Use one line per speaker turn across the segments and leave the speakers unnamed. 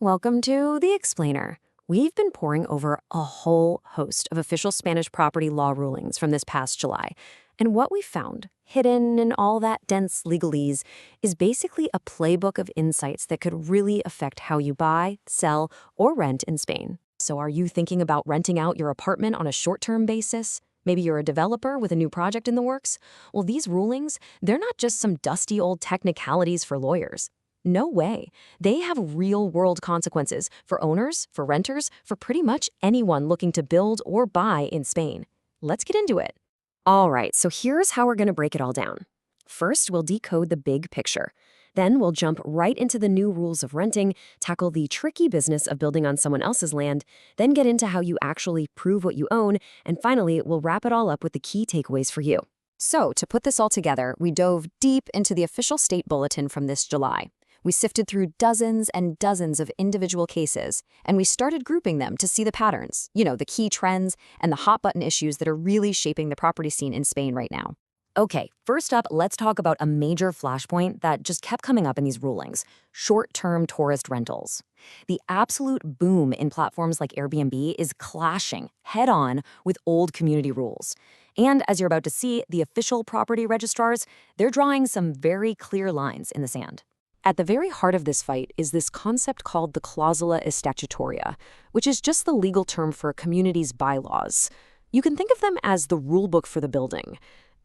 Welcome to The Explainer. We've been poring over a whole host of official Spanish property law rulings from this past July. And what we found, hidden in all that dense legalese, is basically a playbook of insights that could really affect how you buy, sell, or rent in Spain. So are you thinking about renting out your apartment on a short-term basis? Maybe you're a developer with a new project in the works? Well, these rulings, they're not just some dusty old technicalities for lawyers. No way. They have real-world consequences for owners, for renters, for pretty much anyone looking to build or buy in Spain. Let's get into it. All right, so here's how we're going to break it all down. First, we'll decode the big picture. Then we'll jump right into the new rules of renting, tackle the tricky business of building on someone else's land, then get into how you actually prove what you own, and finally, we'll wrap it all up with the key takeaways for you. So, to put this all together, we dove deep into the official state bulletin from this July. We sifted through dozens and dozens of individual cases, and we started grouping them to see the patterns, the key trends and the hot-button issues that are really shaping the property scene in Spain right now. Okay, first up, let's talk about a major flashpoint that just kept coming up in these rulings: short-term tourist rentals. The absolute boom in platforms like Airbnb is clashing head-on with old community rules. And as you're about to see, the official property registrars, they're drawing some very clear lines in the sand. At the very heart of this fight is this concept called the clausula statutoria, which is just the legal term for a community's bylaws. You can think of them as the rulebook for the building.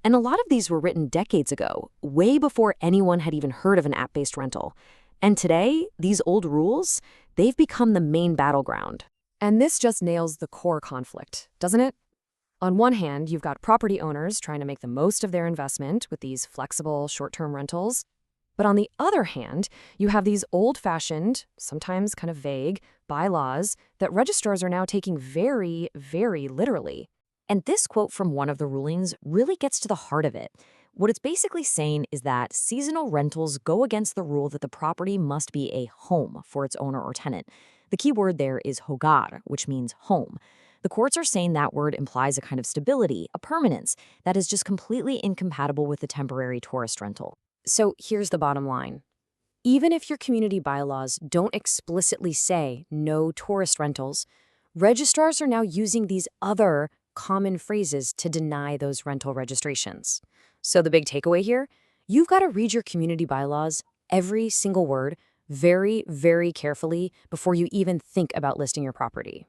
And a lot of these were written decades ago, way before anyone had even heard of an app-based rental. And today, these old rules, they've become the main battleground. And this just nails the core conflict, doesn't it? On one hand, you've got property owners trying to make the most of their investment with these flexible short-term rentals. But on the other hand, you have these old-fashioned, sometimes kind of vague, bylaws that registrars are now taking very, very literally. And this quote from one of the rulings really gets to the heart of it. What it's basically saying is that seasonal rentals go against the rule that the property must be a home for its owner or tenant. The key word there is hogar, which means home. The courts are saying that word implies a kind of stability, a permanence, that is just completely incompatible with the temporary tourist rental. So here's the bottom line. Even if your community bylaws don't explicitly say no tourist rentals, registrars are now using these other common phrases to deny those rental registrations. So the big takeaway here, you've got to read your community bylaws, every single word, very, very carefully before you even think about listing your property.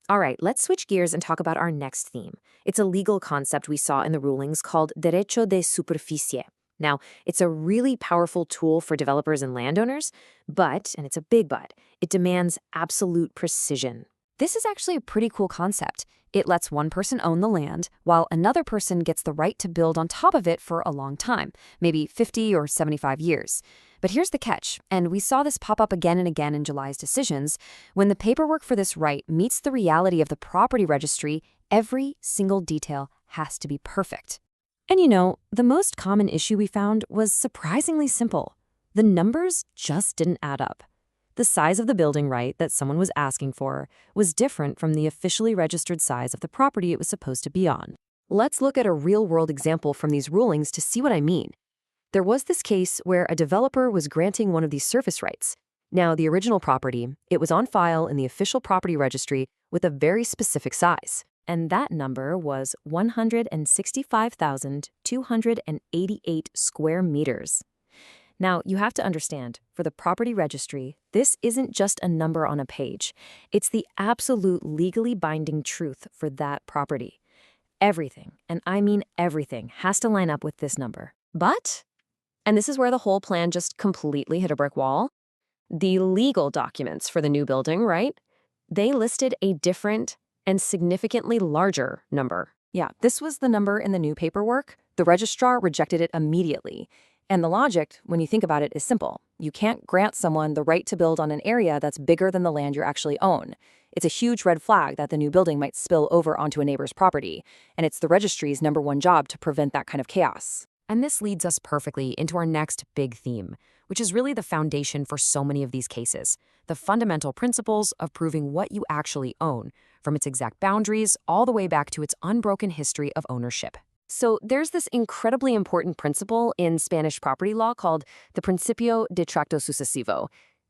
All right, let's switch gears and talk about our next theme. It's a legal concept we saw in the rulings called derecho de superficie. Now, it's a really powerful tool for developers and landowners, but, and it's a big but, it demands absolute precision. This is actually a pretty cool concept. It lets one person own the land, while another person gets the right to build on top of it for a long time, maybe 50 or 75 years. But here's the catch, and we saw this pop up again and again in July's decisions. When the paperwork for this right meets the reality of the property registry, every single detail has to be perfect. And the most common issue we found was surprisingly simple. The numbers just didn't add up. The size of the building right that someone was asking for was different from the officially registered size of the property it was supposed to be on. Let's look at a real-world example from these rulings to see what I mean. There was this case where a developer was granting one of these surface rights. Now, the original property, it was on file in the official property registry with a very specific size. And that number was 165,288 square meters. Now, you have to understand, for the property registry, this isn't just a number on a page. It's the absolute legally binding truth for that property. Everything, and I mean everything, has to line up with this number. But, and this is where the whole plan just completely hit a brick wall, the legal documents for the new building, right? They listed a different and significantly larger number. Yeah, this was the number in the new paperwork. The registrar rejected it immediately. And the logic, when you think about it, is simple. You can't grant someone the right to build on an area that's bigger than the land you actually own. It's a huge red flag that the new building might spill over onto a neighbor's property, and it's the registry's #1 job to prevent that kind of chaos. And this leads us perfectly into our next big theme, which is really the foundation for so many of these cases, the fundamental principles of proving what you actually own, from its exact boundaries all the way back to its unbroken history of ownership. So there's this incredibly important principle in Spanish property law called the Principio de Tracto Sucesivo.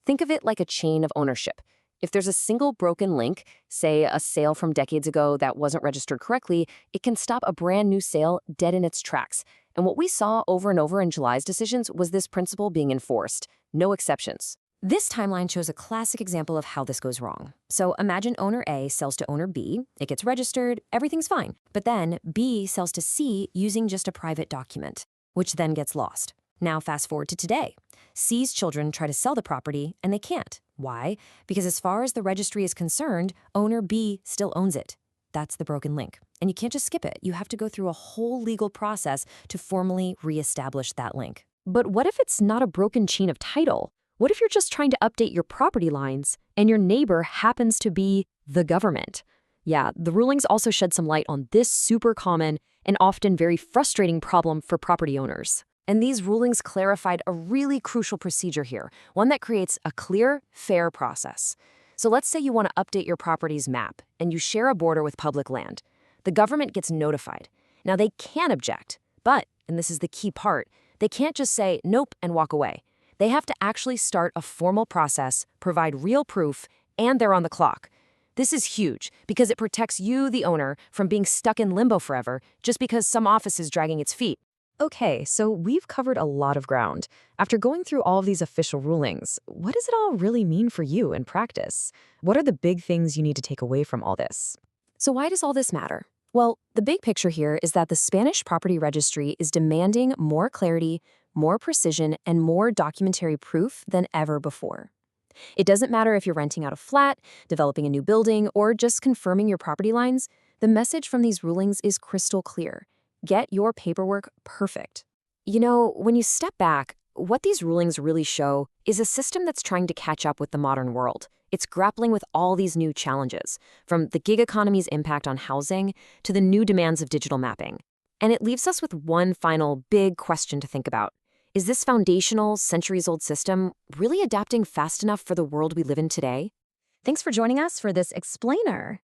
Think of it like a chain of ownership. If there's a single broken link, say a sale from decades ago that wasn't registered correctly, it can stop a brand new sale dead in its tracks. And what we saw over and over in July's decisions was this principle being enforced. No exceptions. This timeline shows a classic example of how this goes wrong. So imagine owner A sells to owner B, it gets registered, everything's fine. But then B sells to C using just a private document, which then gets lost. Now fast forward to today. C's children try to sell the property and they can't. Why? Because as far as the registry is concerned, owner B still owns it. That's the broken link. And you can't just skip it. You have to go through a whole legal process to formally reestablish that link. But what if it's not a broken chain of title? What if you're just trying to update your property lines and your neighbor happens to be the government? Yeah, the rulings also shed some light on this super common and often very frustrating problem for property owners. And these rulings clarified a really crucial procedure here, one that creates a clear, fair process. So let's say you want to update your property's map and you share a border with public land. The government gets notified. Now they can object, but, and this is the key part, they can't just say nope and walk away. They have to actually start a formal process, provide real proof, and they're on the clock. This is huge because it protects you, the owner, from being stuck in limbo forever just because some office is dragging its feet. Okay, so we've covered a lot of ground. After going through all of these official rulings, what does it all really mean for you in practice? What are the big things you need to take away from all this? So why does all this matter? Well, the big picture here is that the Spanish property registry is demanding more clarity, more precision, and more documentary proof than ever before. It doesn't matter if you're renting out a flat, developing a new building, or just confirming your property lines, the message from these rulings is crystal clear. Get your paperwork perfect. You know, when you step back, what these rulings really show is a system that's trying to catch up with the modern world. It's grappling with all these new challenges, from the gig economy's impact on housing to the new demands of digital mapping. And it leaves us with one final big question to think about. Is this foundational, centuries-old system really adapting fast enough for the world we live in today? Thanks for joining us for this explainer.